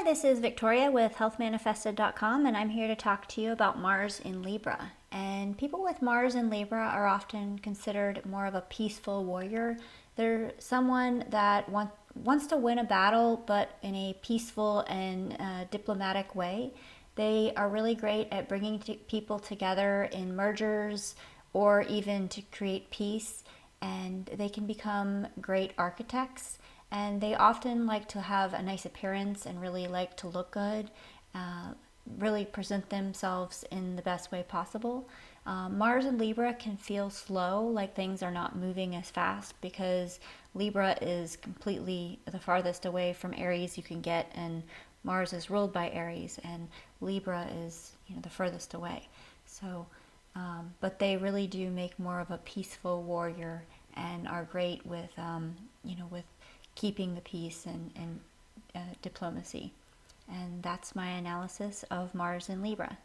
Hi, this is Victoria with healthmanifested.com, and I'm here to talk to you about Mars in Libra. And people with Mars in Libra are often considered more of a peaceful warrior. They're someone that wants to win a battle, but in a peaceful and diplomatic way. They are really great at bringing people together in mergers or even to create peace, and they can become great architects. And they often like to have a nice appearance and really like to look good, uh, really present themselves in the best way possible. Mars and Libra can feel slow, like things are not moving as fast, because Libra is completely the farthest away from Aries you can get, and Mars is ruled by Aries, and Libra is, the furthest away. So, but they really do make more of a peaceful warrior and are great with, with keeping the peace and diplomacy. And that's my analysis of Mars in Libra.